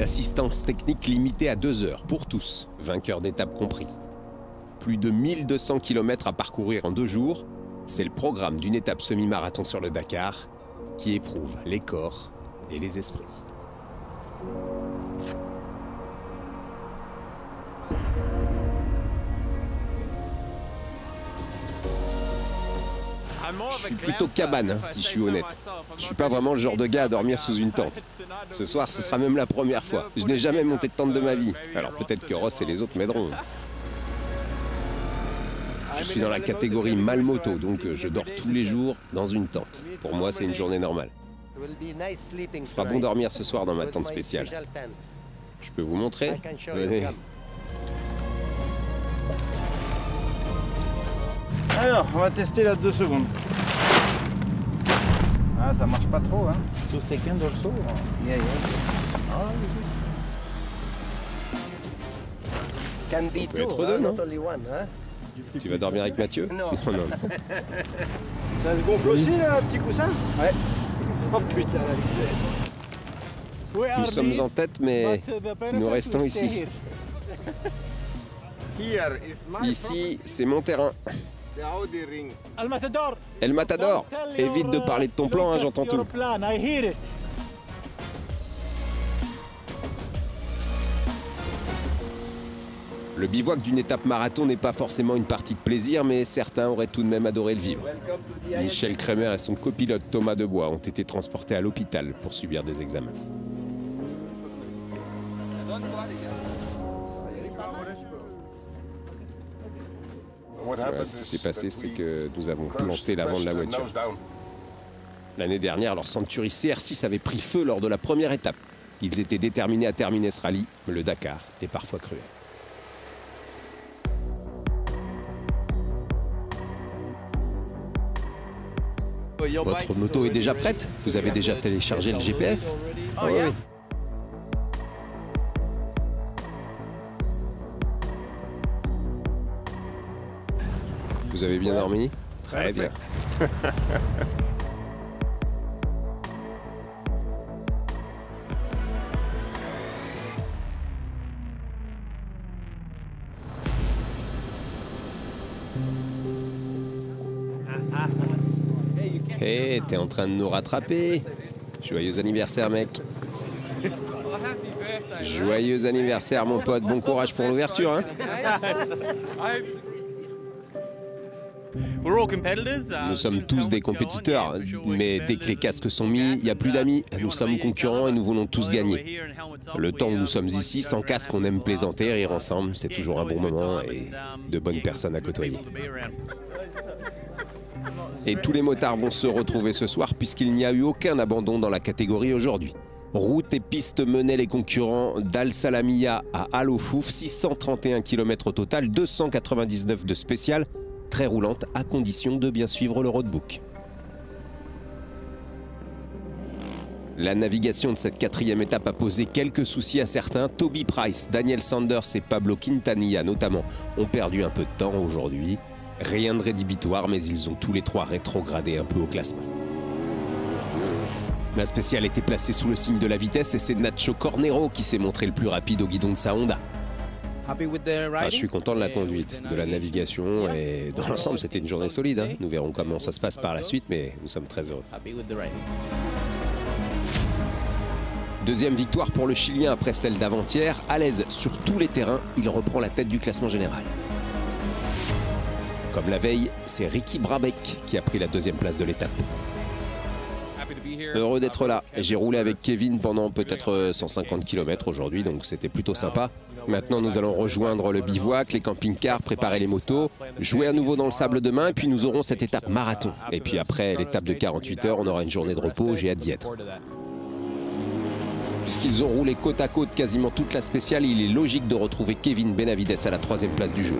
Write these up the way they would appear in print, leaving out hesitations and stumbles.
L'assistance technique limitée à 2 heures pour tous, vainqueurs d'étape compris. Plus de 1200 km à parcourir en 2 jours, c'est le programme d'une étape semi-marathon sur le Dakar qui éprouve les corps et les esprits. Je suis plutôt cabane, hein, si je suis honnête. Je suis pas vraiment le genre de gars à dormir sous une tente. Ce soir, ce sera même la première fois. Je n'ai jamais monté de tente de ma vie. Alors peut-être que Ross et les autres m'aideront. Je suis dans la catégorie Malmoto, donc je dors tous les jours dans une tente. Pour moi, c'est une journée normale. Il fera bon dormir ce soir dans ma tente spéciale. Je peux vous montrer? Venez. Alors, on va tester la 2 secondes. Ah, ça marche pas trop, hein. 2 secondes also. Yeah, yeah. Ah, On peut être deux, non? Tu vas dormir avec Mathieu? Non. Ça se gonfle aussi, là, petit coussin? Ouais. Oh putain, la Nous sommes en tête, mais nous restons ici. Ici, c'est mon terrain. El Matador, évite de parler de ton plan, hein, j'entends tout. Le bivouac d'une étape marathon n'est pas forcément une partie de plaisir, mais certains auraient tout de même adoré le vivre. Michel Kremer et son copilote Thomas Debois ont été transportés à l'hôpital pour subir des examens. Voilà, ce qui s'est passé, c'est que nous avons planté l'avant de la voiture. L'année dernière, leur Century CR6 avait pris feu lors de la première étape. Ils étaient déterminés à terminer ce rallye, mais le Dakar est parfois cruel. Votre moto est déjà prête? Vous avez déjà téléchargé le GPS? Oui. Vous avez bien dormi? Très bien. Hé, t'es en train de nous rattraper. Joyeux anniversaire, mec. Joyeux anniversaire, mon pote. Bon courage pour l'ouverture, hein. Nous sommes tous des compétiteurs, mais dès que les casques sont mis, il n'y a plus d'amis. Nous sommes concurrents et nous voulons tous gagner. Le temps où nous sommes ici, sans casque, on aime plaisanter, rire ensemble. C'est toujours un bon moment et de bonnes personnes à côtoyer. Et tous les motards vont se retrouver ce soir puisqu'il n'y a eu aucun abandon dans la catégorie aujourd'hui. Route et piste menaient les concurrents d'Al Salamiya à Al Ofouf, 631 km au total, 299 de spécial, très roulante à condition de bien suivre le roadbook. La navigation de cette 4e étape a posé quelques soucis à certains. Toby Price, Daniel Sanders et Pablo Quintanilla notamment ont perdu un peu de temps aujourd'hui. Rien de rédhibitoire, mais ils ont tous les 3 rétrogradé un peu au classement. La spéciale était placée sous le signe de la vitesse et c'est Nacho Cornero qui s'est montré le plus rapide au guidon de sa Honda. Je suis content de la conduite, de la navigation et dans l'ensemble c'était une journée solide. Hein. Nous verrons comment ça se passe par la suite, mais nous sommes très heureux. Deuxième victoire pour le Chilien après celle d'avant-hier. À l'aise sur tous les terrains, il reprend la tête du classement général. Comme la veille, c'est Ricky Brabec qui a pris la 2e place de l'étape. Heureux d'être là. J'ai roulé avec Kevin pendant peut-être 150 km aujourd'hui, donc c'était plutôt sympa. Maintenant, nous allons rejoindre le bivouac, les camping-cars, préparer les motos, jouer à nouveau dans le sable demain, et puis nous aurons cette étape marathon. Et puis après l'étape de 48 heures, on aura une journée de repos, j'ai hâte d'y être. Puisqu'ils ont roulé côte à côte quasiment toute la spéciale, il est logique de retrouver Kevin Benavides à la 3e place du jour.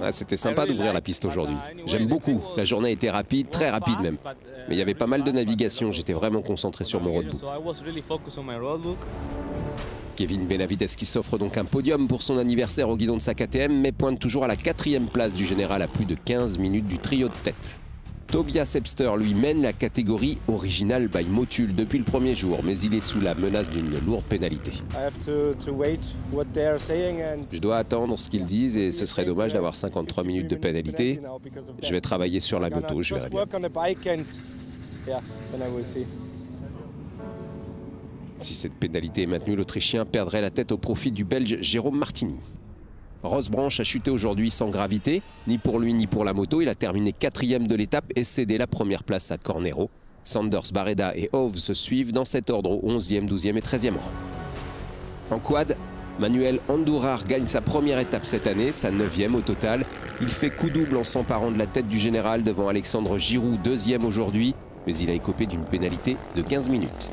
Ah, c'était sympa d'ouvrir la piste aujourd'hui. J'aime beaucoup. La journée était rapide, très rapide même. Mais il y avait pas mal de navigation. J'étais vraiment concentré sur mon roadbook. Kevin Benavides qui s'offre donc un podium pour son anniversaire au guidon de sa KTM, mais pointe toujours à la 4e place du général à plus de 15 minutes du trio de tête. Tobias Epster lui mène la catégorie Original by Motul depuis le premier jour, mais il est sous la menace d'une lourde pénalité. Je dois attendre ce qu'ils disent et ce serait dommage d'avoir 53 minutes de pénalité. Je vais travailler sur la moto, je verrai bien. Si cette pénalité est maintenue, l'Autrichien perdrait la tête au profit du Belge Jérôme Martini. Rosbranch a chuté aujourd'hui sans gravité, ni pour lui ni pour la moto. Il a terminé 4e de l'étape et cédé la première place à Cornero. Sanders, Barreda et Hove se suivent dans cet ordre au 11e, 12e et 13e rang. En quad, Manuel Andújar gagne sa première étape cette année, sa 9e au total. Il fait coup double en s'emparant de la tête du général devant Alexandre Giroud, 2e aujourd'hui, mais il a écopé d'une pénalité de 15 minutes.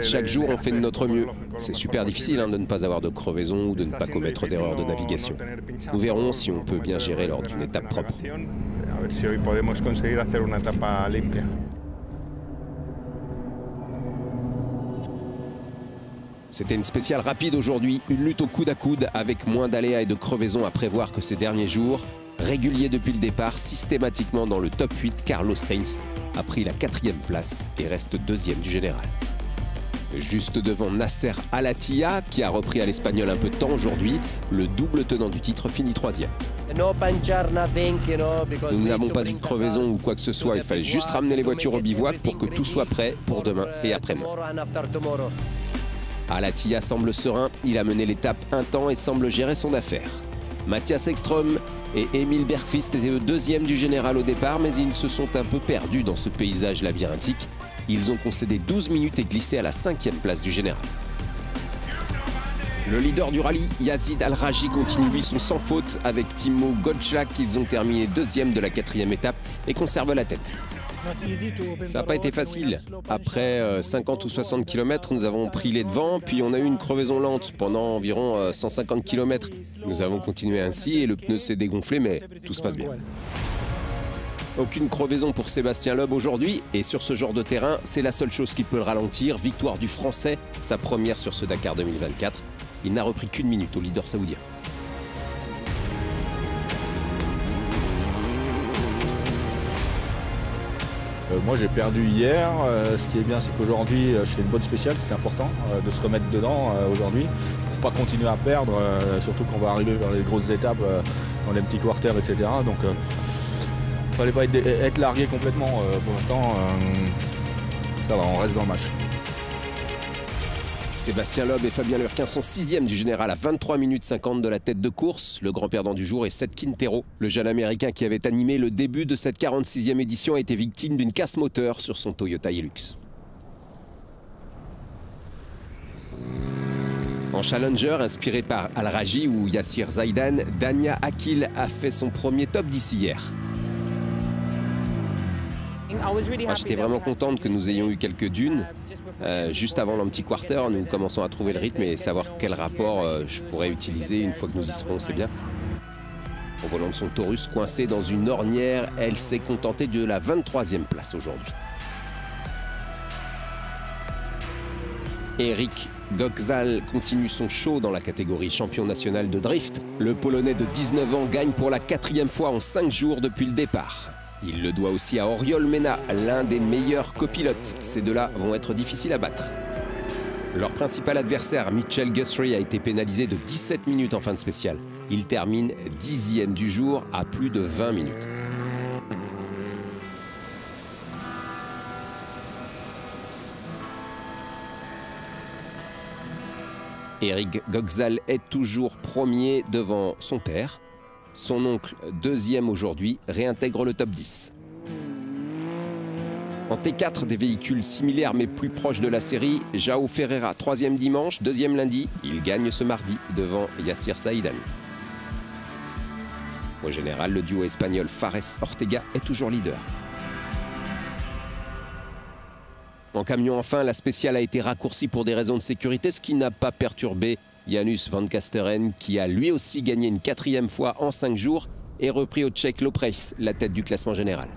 Chaque jour, on fait de notre mieux. C'est super difficile de ne pas avoir de crevaison ou de ne pas commettre d'erreurs de navigation. Nous verrons si on peut bien gérer lors d'une étape propre. C'était une spéciale rapide aujourd'hui, une lutte au coude à coude avec moins d'aléas et de crevaisons à prévoir que ces derniers jours. Régulier depuis le départ, systématiquement dans le top 8, Carlos Sainz a pris la 4e place et reste 2e du général. Juste devant Nasser Al-Attiyah, qui a repris à l'espagnol un peu de temps aujourd'hui, le double tenant du titre finit 3e. Nous n'avons pas eu de crevaison ou quoi que ce soit, il fallait juste ramener les voitures au bivouac pour que tout soit prêt pour demain et après-demain. Al-Attiyah semble serein, il a mené l'étape un temps et semble gérer son affaire. Matthias Ekström et Emil Bergqvist étaient le 2e du général au départ, mais ils se sont un peu perdus dans ce paysage labyrinthique. Ils ont concédé 12 minutes et glissé à la 5e place du général. Le leader du rallye, Yazid Al-Raji, continue lui son sans faute avec Timo Godchak. Ils ont terminé 2e de la 4e étape et conservent la tête. Ça n'a pas été facile. Après 50 ou 60 km, nous avons pris les devants, puis on a eu une crevaison lente pendant environ 150 km. Nous avons continué ainsi et le pneu s'est dégonflé, mais tout se passe bien. Aucune crevaison pour Sébastien Loeb aujourd'hui, et sur ce genre de terrain, c'est la seule chose qui peut le ralentir. Victoire du Français, sa première sur ce Dakar 2024. Il n'a repris qu'une minute au leader saoudien. Moi j'ai perdu hier, ce qui est bien c'est qu'aujourd'hui je fais une bonne spéciale, c'était important de se remettre dedans aujourd'hui pour pas continuer à perdre, surtout qu'on va arriver vers les grosses étapes dans les petits quarters, etc. Donc il fallait pas être largué complètement pour l'instant, ça va, on reste dans le match. Sébastien Loeb et Fabien Lurquin sont 6e du général à 23 minutes 50 de la tête de course. Le grand perdant du jour est Seth Quintero. Le jeune américain qui avait animé le début de cette 46e édition a été victime d'une casse moteur sur son Toyota Hilux. En challenger, inspiré par Al-Raji ou Yassir Zaidan, Dania Akil a fait son premier top 10 hier. J'étais vraiment contente que nous ayons eu quelques dunes. Juste avant l'anti-quarter, nous commençons à trouver le rythme et savoir quel rapport je pourrais utiliser une fois que nous y serons, c'est bien. Au volant de son Taurus coincé dans une ornière, elle s'est contentée de la 23e place aujourd'hui. Eric Gökçal continue son show dans la catégorie champion national de drift. Le Polonais de 19 ans gagne pour la 4e fois en 5 jours depuis le départ. Il le doit aussi à Oriol Mena, l'un des meilleurs copilotes. Ces deux-là vont être difficiles à battre. Leur principal adversaire, Mitchell Guthrie, a été pénalisé de 17 minutes en fin de spéciale. Il termine 10e du jour à plus de 20 minutes. Eric Gökçal est toujours premier devant son père. Son oncle, 2e aujourd'hui, réintègre le top 10. En T4, des véhicules similaires mais plus proches de la série, João Ferreira, 3e dimanche, 2e lundi. Il gagne ce mardi devant Yassir Zaidan. Au général, le duo espagnol Fares-Ortega est toujours leader. En camion, enfin, la spéciale a été raccourcie pour des raisons de sécurité, ce qui n'a pas perturbé Janusz van Kasteren, qui a lui aussi gagné une 4e fois en 5 jours et repris au Tchèque Lopres la tête du classement général.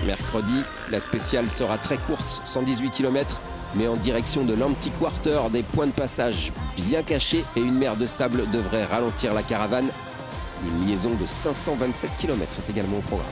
Mercredi, la spéciale sera très courte, 118 km, mais en direction de l'Anti-Quarter, des points de passage bien cachés et une mer de sable devrait ralentir la caravane. Une liaison de 527 km est également au programme.